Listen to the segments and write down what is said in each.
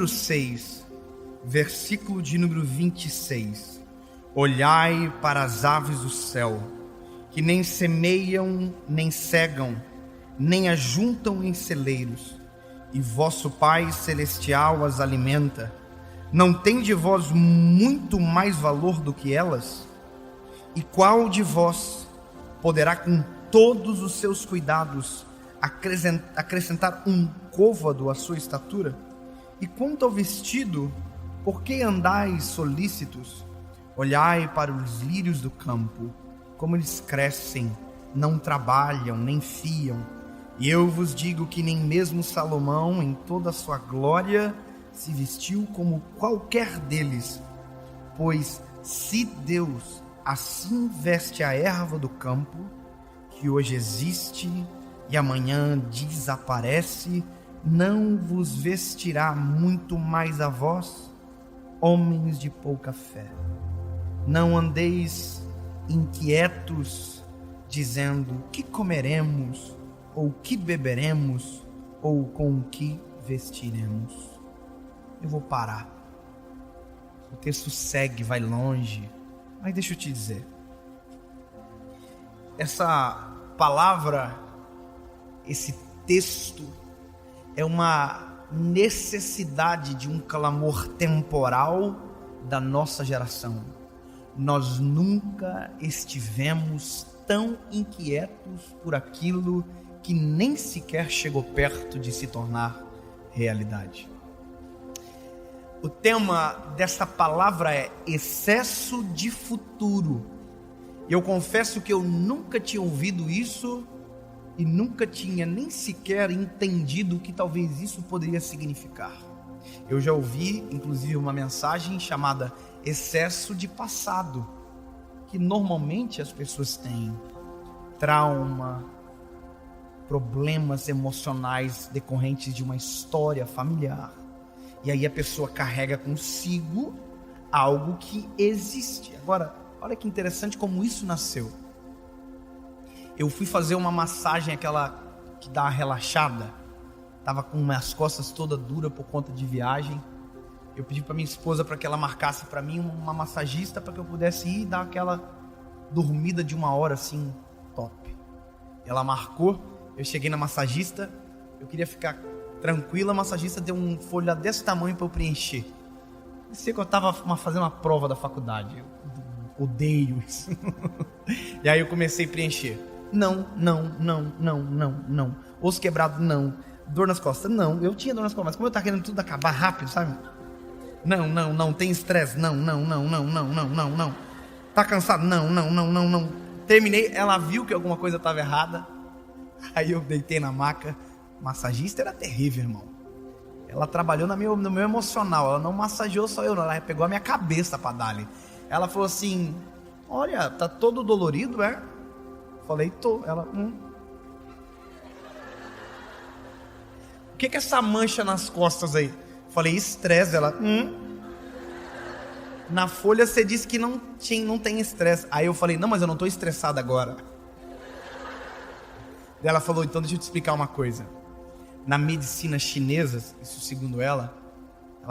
6, versículo de número 26. Olhai para as aves do céu, que nem semeiam, nem cegam, nem ajuntam em celeiros, e vosso Pai Celestial as alimenta. Não tem de vós muito mais valor do que elas? E qual de vós poderá com todos os seus cuidados acrescentar um côvado à sua estatura? E quanto ao vestido, por que andais solícitos? Olhai para os lírios do campo, como eles crescem, não trabalham, nem fiam. E eu vos digo que nem mesmo Salomão, em toda a sua glória, se vestiu como qualquer deles. Pois se Deus assim veste a erva do campo, que hoje existe e amanhã desaparece, não vos vestirá muito mais a vós, homens de pouca fé? Não andeis inquietos, dizendo: que comeremos, ou que beberemos, ou com que vestiremos? Eu vou parar. O texto segue, vai longe, mas deixa eu te dizer. Essa palavra, esse texto, é uma necessidade de um clamor temporal da nossa geração. Nós nunca estivemos tão inquietos por aquilo que nem sequer chegou perto de se tornar realidade. O tema dessa palavra é excesso de futuro. E eu confesso que eu nunca tinha ouvido isso e nunca tinha nem sequer entendido o que talvez isso poderia significar. Eu já ouvi, inclusive, uma mensagem chamada excesso de passado, que normalmente as pessoas têm trauma, problemas emocionais decorrentes de uma história familiar, e aí a pessoa carrega consigo algo que existe. Agora, olha que interessante como isso nasceu. Eu fui fazer uma massagem, aquela que dá uma relaxada, estava com minhas costas toda dura por conta de viagem. Eu pedi para minha esposa para que ela marcasse para mim uma massagista para que eu pudesse ir dar aquela dormida de 1 hora assim, top. Ela marcou, eu cheguei na massagista, eu queria ficar tranquila, a massagista deu um folha desse tamanho para eu preencher. Parecia que eu estava fazendo uma prova da faculdade. Eu odeio isso. E aí eu comecei a preencher. Não. Osso quebrado, não. Dor nas costas, não. Eu tinha dor nas costas, mas como eu estava querendo tudo acabar rápido, sabe? Não, tem estresse, não. Tá cansado? Não. Terminei, ela viu que alguma coisa estava errada. Aí eu deitei na maca. Massagista era terrível, irmão. Ela trabalhou no meu emocional. Ela não massageou só eu, não. Ela pegou a minha cabeça para dar ali. Ela falou assim: olha, tá todo dolorido, é? Falei: tô. Ela, O que é essa mancha nas costas aí? Falei: estresse. Ela, Na folha você disse que não tem estresse. Aí eu falei: não, mas eu não estou estressado agora. Ela falou: então deixa eu te explicar uma coisa. Na medicina chinesa, isso segundo ela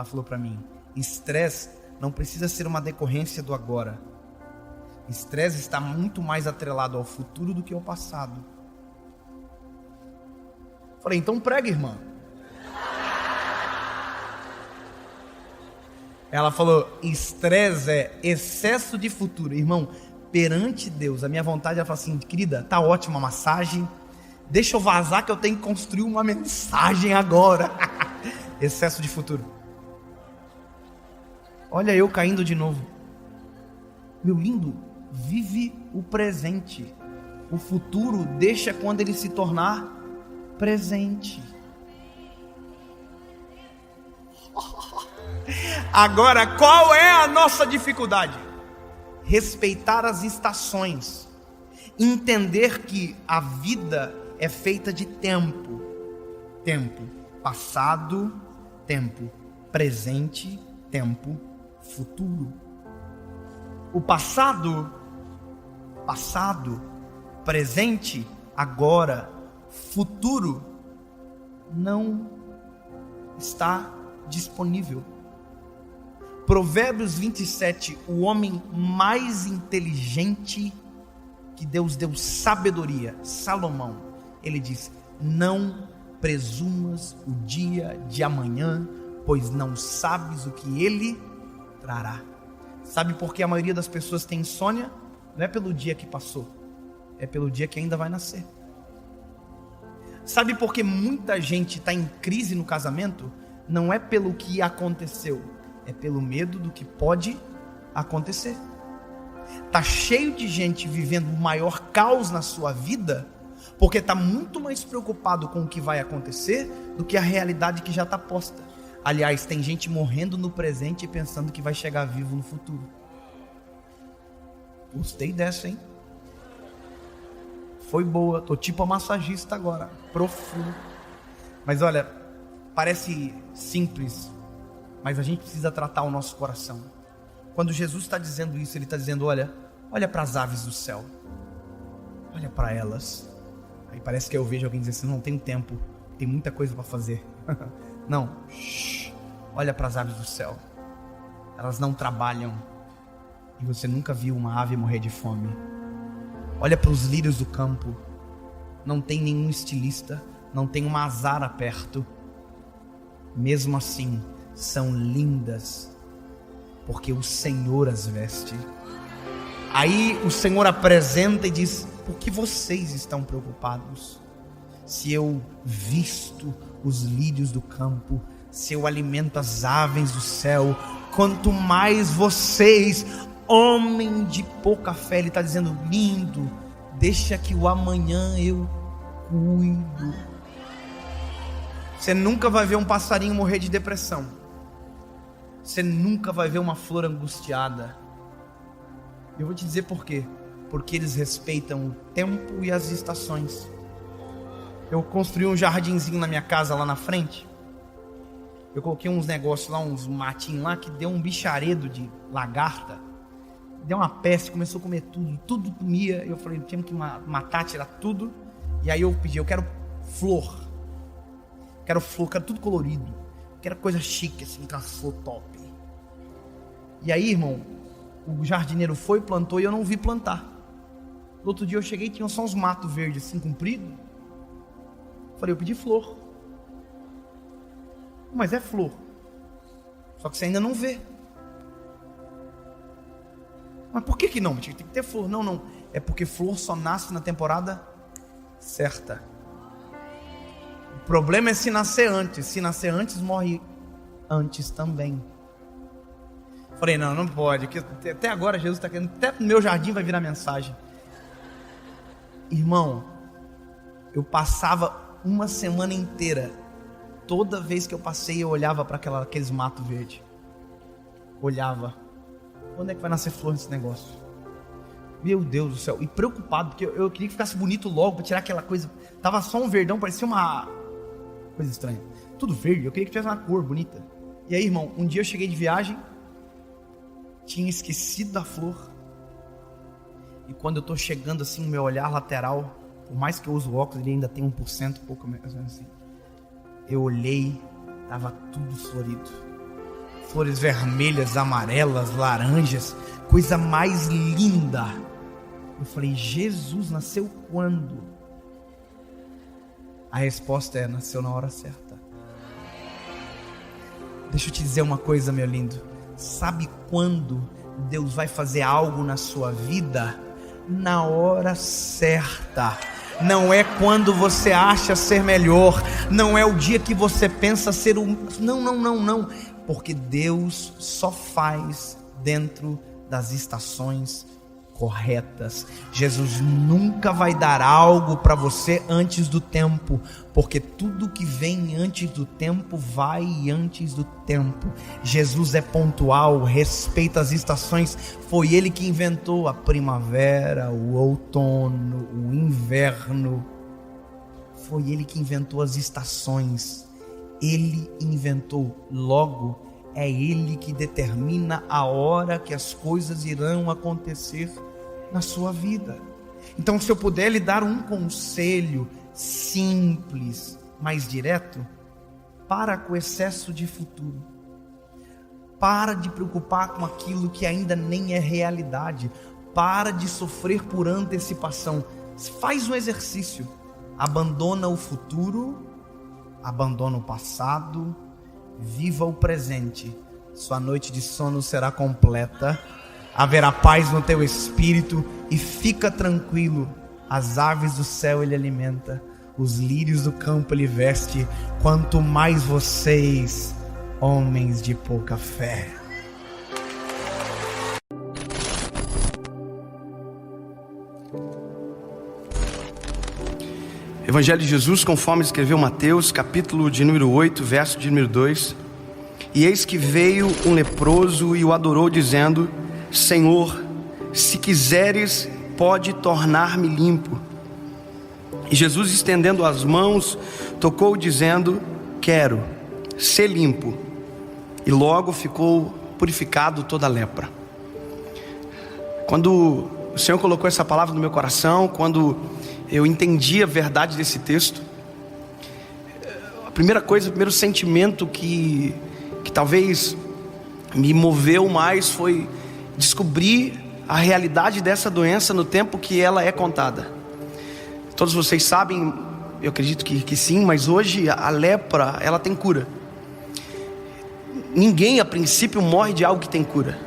falou para mim: estresse não precisa ser uma decorrência do agora. Estresse está muito mais atrelado ao futuro do que ao passado. Falei: então prega, irmã. Ela falou: estresse é excesso de futuro. Irmão, perante Deus, a minha vontade, ela falou assim: querida, tá ótima a massagem, deixa eu vazar que eu tenho que construir uma mensagem agora. Excesso de futuro. Olha eu caindo de novo. Meu lindo, vive o presente. O futuro deixa quando ele se tornar presente. Agora, qual é a nossa dificuldade? Respeitar as estações. Entender que a vida é feita de tempo. Tempo passado, tempo presente, tempo futuro. O passado, presente, agora, futuro, não está disponível. Provérbios 27, o homem mais inteligente que Deus deu sabedoria, Salomão, ele diz: não presumas o dia de amanhã, pois não sabes o que ele trará. Sabe por que a maioria das pessoas tem insônia? Não é pelo dia que passou, é pelo dia que ainda vai nascer. Sabe por que muita gente está em crise no casamento? Não é pelo que aconteceu, é pelo medo do que pode acontecer. Está cheio de gente vivendo o maior caos na sua vida, porque está muito mais preocupado com o que vai acontecer do que a realidade que já está posta. Aliás, tem gente morrendo no presente e pensando que vai chegar vivo no futuro. Gostei dessa, hein? Foi boa, tô tipo a massagista agora, profundo. Mas olha, parece simples, mas a gente precisa tratar o nosso coração. Quando Jesus está dizendo isso, ele está dizendo: olha para as aves do céu, olha para elas. Aí parece que eu vejo alguém dizer assim: não tenho tempo, tem muita coisa para fazer. Não, olha para as aves do céu, elas não trabalham, e você nunca viu uma ave morrer de fome. Olha para os lírios do campo, não tem nenhum estilista, não tem uma azara perto, mesmo assim são lindas, porque o Senhor as veste. Aí o Senhor apresenta e diz: por que vocês estão preocupados? Se eu visto os lírios do campo, se eu alimento as aves do céu, quanto mais vocês, homem de pouca fé. Ele está dizendo: lindo, deixa que o amanhã eu cuido. Você nunca vai ver um passarinho morrer de depressão, você nunca vai ver uma flor angustiada. Eu vou te dizer por quê. Porque eles respeitam o tempo e as estações. Eu construí um jardinzinho na minha casa lá na frente. Eu coloquei uns negócios lá, uns matinhos lá, que deu um bicharedo de lagarta. Deu uma peste, começou a comer tudo comia. Eu falei: tinha que matar, tirar tudo. E aí eu pedi: eu quero flor, quero tudo colorido, quero coisa chique assim, aquela flor top. E aí, irmão, o jardineiro foi, plantou, e eu não vi plantar. No outro dia eu cheguei e tinha só uns matos verdes assim, comprido. Falei: eu pedi flor. Mas é flor, só que você ainda não vê. Mas por que não? Tem que ter flor. Não, é porque flor só nasce na temporada certa. O problema é se nascer antes. Se nascer antes, morre antes também. Falei: não pode, porque até agora Jesus está querendo, até no meu jardim vai virar mensagem. Irmão, eu passava uma semana inteira, toda vez que eu passei eu olhava para aqueles matos verdes. Olhava: quando é que vai nascer flor nesse negócio? Meu Deus do céu. E preocupado, porque eu queria que ficasse bonito logo, para tirar aquela coisa. Tava só um verdão, parecia uma coisa estranha. Tudo verde, eu queria que tivesse uma cor bonita. E aí, irmão, um dia eu cheguei de viagem, tinha esquecido da flor. E quando eu tô chegando assim, no meu olhar lateral, por mais que eu use o óculos, ele ainda tem 1%, pouco menos assim. Eu olhei, tava tudo florido. Flores vermelhas, amarelas, laranjas, coisa mais linda. Eu falei: Jesus, nasceu quando? A resposta é: nasceu na hora certa. Deixa eu te dizer uma coisa, meu lindo. Sabe quando Deus vai fazer algo na sua vida? Na hora certa. Não é quando você acha ser melhor, não é o dia que você pensa ser um... Não. Porque Deus só faz dentro das estações corretas. Jesus nunca vai dar algo para você antes do tempo, porque tudo que vem antes do tempo vai antes do tempo. Jesus é pontual, respeita as estações. Foi Ele que inventou a primavera, o outono, o inverno. Foi Ele que inventou as estações. Ele inventou, logo é Ele que determina a hora que as coisas irão acontecer na sua vida. Então, se eu puder lhe dar um conselho simples, mais direto, Para com o excesso de futuro. Para de preocupar com aquilo que ainda nem é realidade. Para de sofrer por antecipação. Faz um exercício. Abandona o futuro, abandona o passado, viva o presente. Sua noite de sono será completa. Haverá paz no teu espírito e fica tranquilo. As aves do céu ele alimenta, os lírios do campo ele veste. Quanto mais vocês, homens de pouca fé. Evangelho de Jesus, conforme escreveu Mateus, capítulo de número 8, verso de número 2. E eis que veio um leproso e o adorou, dizendo: Senhor, se quiseres, pode tornar-me limpo. E Jesus, estendendo as mãos, tocou, dizendo: Quero, ser limpo. E logo ficou purificado toda a lepra. Quando o Senhor colocou essa palavra no meu coração, quando eu entendi a verdade desse texto, a primeira coisa, o primeiro sentimento que talvez me moveu mais foi descobrir a realidade dessa doença no tempo que ela é contada. Todos vocês sabem, eu acredito que sim, mas hoje a lepra, ela tem cura. Ninguém a princípio morre de algo que tem cura.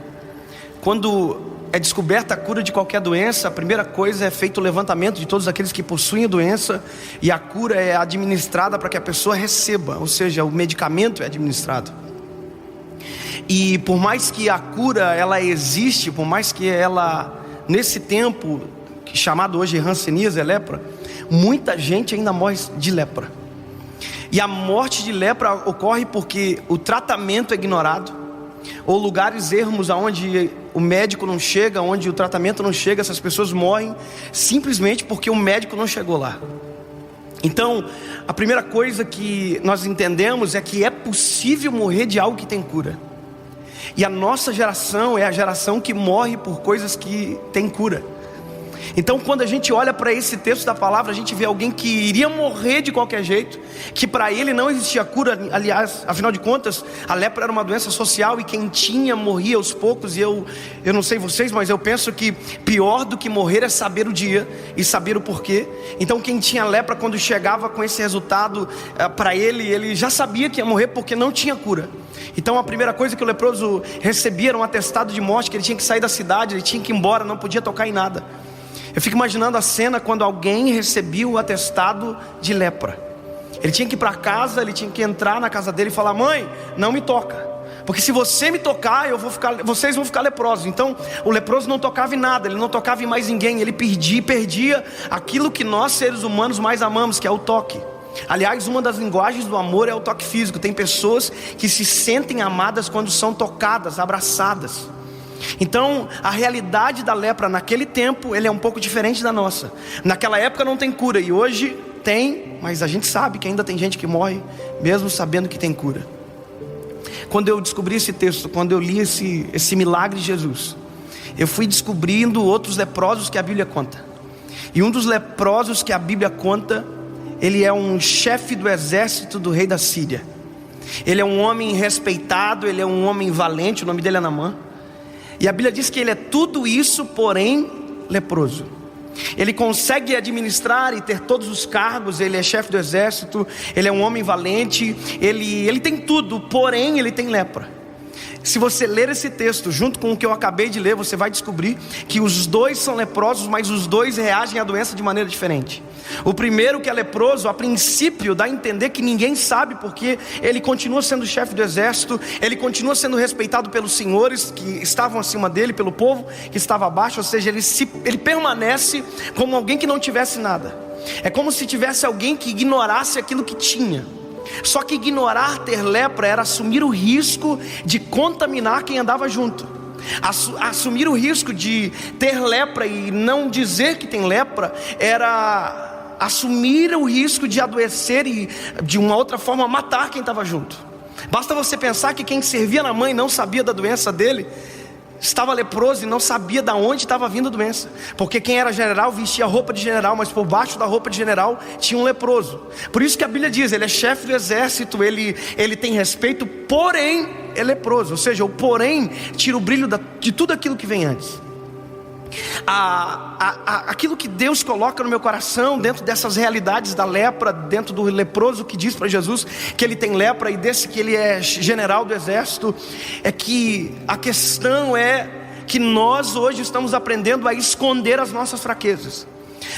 Quando é descoberta a cura de qualquer doença, a primeira coisa é feito o levantamento de todos aqueles que possuem a doença, e a cura é administrada para que a pessoa receba, ou seja, o medicamento é administrado. E por mais que a cura ela existe, por mais que ela, nesse tempo chamado hoje hanseníase, lepra, muita gente ainda morre de lepra. E a morte de lepra ocorre porque o tratamento é ignorado, ou lugares ermos onde o médico não chega, onde o tratamento não chega. Essas pessoas morrem simplesmente porque o médico não chegou lá. Então, a primeira coisa que nós entendemos é que é possível morrer de algo que tem cura. E a nossa geração é a geração que morre por coisas que tem cura. Então, quando a gente olha para esse texto da palavra, a gente vê alguém que iria morrer de qualquer jeito, que para ele não existia cura. Aliás, afinal de contas, a lepra era uma doença social e quem tinha morria aos poucos. E eu não sei vocês, mas eu penso que pior do que morrer é saber o dia e saber o porquê. Então, quem tinha lepra, quando chegava com esse resultado para ele já sabia que ia morrer porque não tinha cura. Então, a primeira coisa que o leproso recebia era um atestado de morte, que ele tinha que sair da cidade, ele tinha que ir embora, não podia tocar em nada. Eu fico imaginando a cena quando alguém recebia o atestado de lepra. Ele tinha que ir para casa, ele tinha que entrar na casa dele e falar: mãe, não me toca, porque se você me tocar, vocês vão ficar leprosos. Então o leproso não tocava em nada, ele não tocava em mais ninguém, ele perdia aquilo que nós seres humanos mais amamos, que é o toque. Aliás, uma das linguagens do amor é o toque físico. Tem pessoas que se sentem amadas quando são tocadas, abraçadas. Então, a realidade da lepra naquele tempo, ele é um pouco diferente da nossa. Naquela época não tem cura, e hoje tem, mas a gente sabe que ainda tem gente que morre, mesmo sabendo que tem cura. Quando eu descobri esse texto, quando eu li esse milagre de Jesus, eu fui descobrindo outros leprosos que a Bíblia conta. E um dos leprosos que a Bíblia conta, ele é um chefe do exército do rei da Síria. Ele é um homem respeitado, ele é um homem valente, o nome dele é Naamã. E a Bíblia diz que ele é tudo isso, porém leproso. Ele consegue administrar e ter todos os cargos, ele é chefe do exército, ele é um homem valente, ele tem tudo, porém ele tem lepra. Se você ler esse texto junto com o que eu acabei de ler, você vai descobrir que os dois são leprosos, mas os dois reagem à doença de maneira diferente. O primeiro, que é leproso, a princípio dá a entender que ninguém sabe, porque ele continua sendo chefe do exército, ele continua sendo respeitado pelos senhores que estavam acima dele, pelo povo que estava abaixo. Ou seja, ele permanece como alguém que não tivesse nada. É como se tivesse alguém que ignorasse aquilo que tinha. Só que ignorar ter lepra era assumir o risco de contaminar quem andava junto. Assumir o risco de ter lepra e não dizer que tem lepra era assumir o risco de adoecer e de uma outra forma matar quem estava junto. Basta você pensar que quem servia na mãe não sabia da doença dele. estava leproso e não sabia de onde estava vindo a doença, porque quem era general vestia roupa de general, mas por baixo da roupa de general tinha um leproso. Por isso que a Bíblia diz, ele é chefe do exército, ele tem respeito, porém é leproso. Ou seja, o porém tira o brilho de tudo aquilo que vem antes. Aquilo que Deus coloca no meu coração, dentro dessas realidades da lepra, dentro do leproso que diz para Jesus que ele tem lepra, e desse que ele é general do exército, é que a questão é que nós hoje estamos aprendendo a esconder as nossas fraquezas.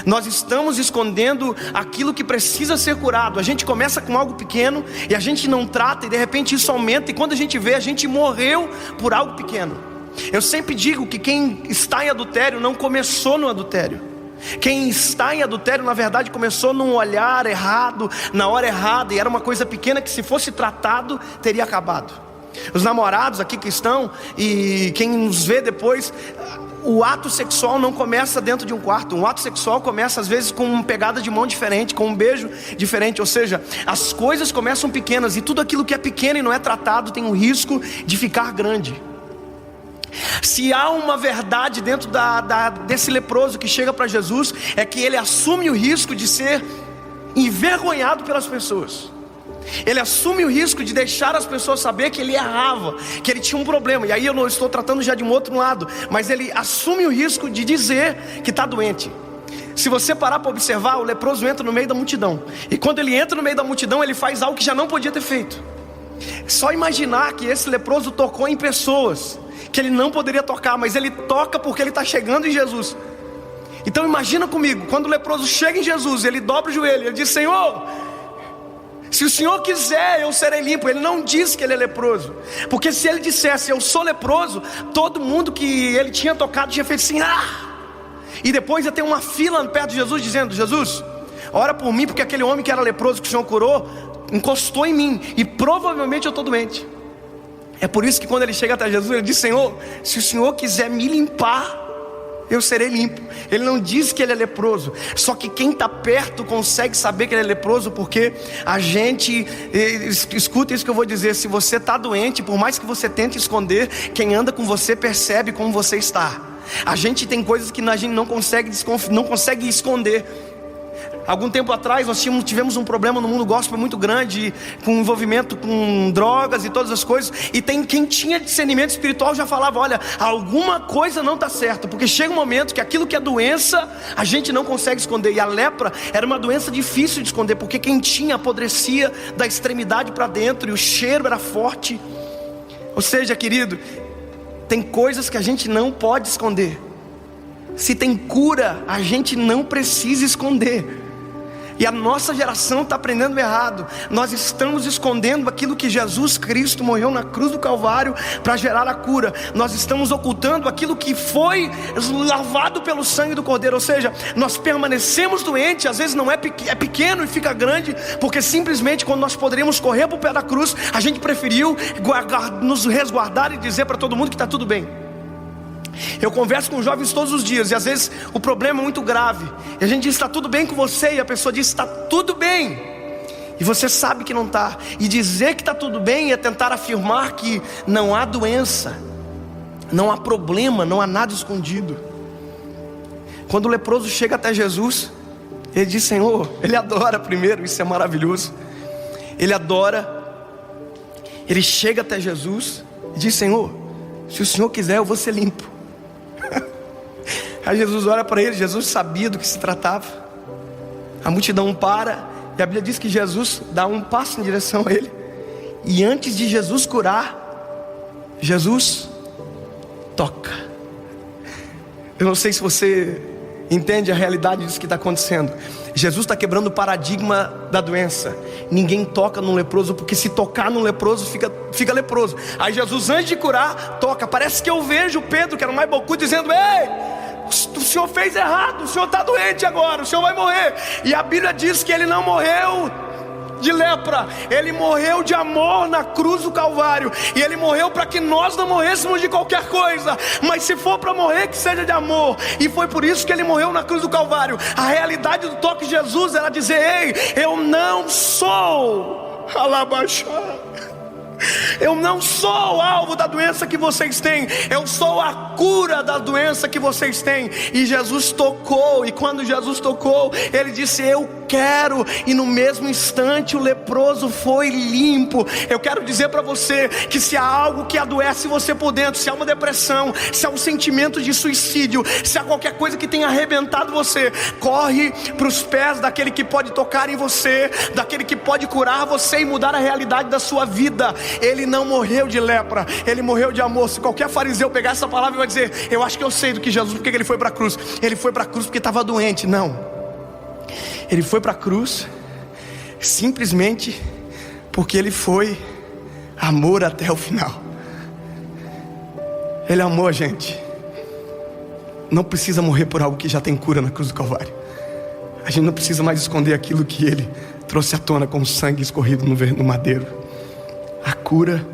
Nós estamos escondendo aquilo que precisa ser curado. A gente começa com algo pequeno e a gente não trata, e de repente isso aumenta, e quando a gente vê, a gente morreu por algo pequeno. Eu sempre digo que quem está em adultério não começou no adultério. Quem está em adultério, na verdade, começou num olhar errado, na hora errada, e era uma coisa pequena que, se fosse tratado, teria acabado. Os namorados aqui que estão, e quem nos vê depois, o ato sexual não começa dentro de um quarto. Um ato sexual começa às vezes com uma pegada de mão diferente, com um beijo diferente. Ou seja, as coisas começam pequenas, e tudo aquilo que é pequeno e não é tratado tem o risco de ficar grande. Se há uma verdade dentro desse leproso que chega para Jesus, é que ele assume o risco de ser envergonhado pelas pessoas. Ele assume o risco de deixar as pessoas saber que ele errava, que ele tinha um problema. E aí eu não estou tratando já de um outro lado, mas ele assume o risco de dizer que está doente. Se você parar para observar, o leproso entra no meio da multidão, e quando ele entra no meio da multidão, ele faz algo que já não podia ter feito. Só imaginar que esse leproso tocou em pessoas que ele não poderia tocar, mas ele toca porque ele está chegando em Jesus. Então imagina comigo, quando o leproso chega em Jesus, ele dobra o joelho, ele diz: Senhor, se o Senhor quiser, eu serei limpo. Ele não diz que ele é leproso, porque se ele dissesse eu sou leproso, todo mundo que ele tinha tocado tinha feito assim, e depois ia ter uma fila perto de Jesus dizendo: Jesus, ora por mim, porque aquele homem que era leproso que o Senhor curou encostou em mim, e provavelmente eu estou doente. É por isso que quando ele chega até Jesus, ele diz: Senhor, se o Senhor quiser me limpar, eu serei limpo. Ele não diz que ele é leproso. Só que quem está perto consegue saber que ele é leproso, porque a gente, escuta isso que eu vou dizer, se você está doente, por mais que você tente esconder, quem anda com você percebe como você está. A gente tem coisas que a gente não consegue esconder. Algum tempo atrás nós tivemos um problema no mundo gospel muito grande, com envolvimento com drogas e todas as coisas. E quem tinha discernimento espiritual já falava: olha, alguma coisa não está certa, porque chega um momento que aquilo que é doença a gente não consegue esconder. E a lepra era uma doença difícil de esconder, porque quem tinha apodrecia da extremidade para dentro, e o cheiro era forte. Ou seja, querido, tem coisas que a gente não pode esconder. Se tem cura, a gente não precisa esconder. E a nossa geração está aprendendo errado. Nós estamos escondendo aquilo que Jesus Cristo morreu na cruz do Calvário para gerar a cura. Nós estamos ocultando aquilo que foi lavado pelo sangue do Cordeiro. Ou seja, nós permanecemos doentes. Às vezes não é pequeno e fica grande, porque simplesmente quando nós poderíamos correr para o pé da cruz, a gente preferiu nos resguardar e dizer para todo mundo que está tudo bem. Eu converso com jovens todos os dias, e às vezes o problema é muito grave, e a gente diz: está tudo bem com você? E a pessoa diz: está tudo bem, e você sabe que não está. E dizer que está tudo bem é tentar afirmar que não há doença, não há problema, não há nada escondido. Quando o leproso chega até Jesus, ele diz: Senhor, ele adora primeiro, isso é maravilhoso. Ele adora, ele chega até Jesus e diz: Senhor, se o Senhor quiser, eu vou ser limpo. Aí Jesus olha para ele. Jesus sabia do que se tratava. A multidão para, e a Bíblia diz que Jesus dá um passo em direção a ele. E antes de Jesus curar, Jesus toca. Eu não sei se você entende a realidade disso que está acontecendo. Jesus está quebrando o paradigma da doença. Ninguém toca no leproso, porque se tocar no leproso fica leproso. Aí Jesus, antes de curar, toca. Parece que eu vejo Pedro, que era o mais bocudo, dizendo: ei, o senhor fez errado, o senhor está doente agora, o senhor vai morrer. E a Bíblia diz que ele não morreu de lepra, ele morreu de amor na cruz do Calvário. E ele morreu para que nós não morrêssemos de qualquer coisa, mas se for para morrer, que seja de amor. E foi por isso que ele morreu na cruz do Calvário. A realidade do toque de Jesus era dizer: ei, eu não sou alabaxá, Eu não sou o alvo da doença que vocês têm, eu sou a cura da doença que vocês têm. E Jesus tocou, e quando Jesus tocou, ele disse: eu quero. E no mesmo instante o leproso foi limpo. Eu quero dizer para você que se há algo que adoece você por dentro, se há uma depressão, se há um sentimento de suicídio, se há qualquer coisa que tenha arrebentado você, corre para os pés daquele que pode tocar em você, daquele que pode curar você e mudar a realidade da sua vida. Ele não morreu de lepra, ele morreu de amor. Se qualquer fariseu pegar essa palavra e vai dizer: eu acho que eu sei do que Jesus, porque ele foi para a cruz. Ele foi para a cruz porque estava doente. Não, ele foi para a cruz simplesmente porque ele foi amor até o final. Ele amou a gente. Não precisa morrer por algo que já tem cura na cruz do Calvário. A gente não precisa mais esconder aquilo que ele trouxe à tona com o sangue escorrido no madeiro. A cura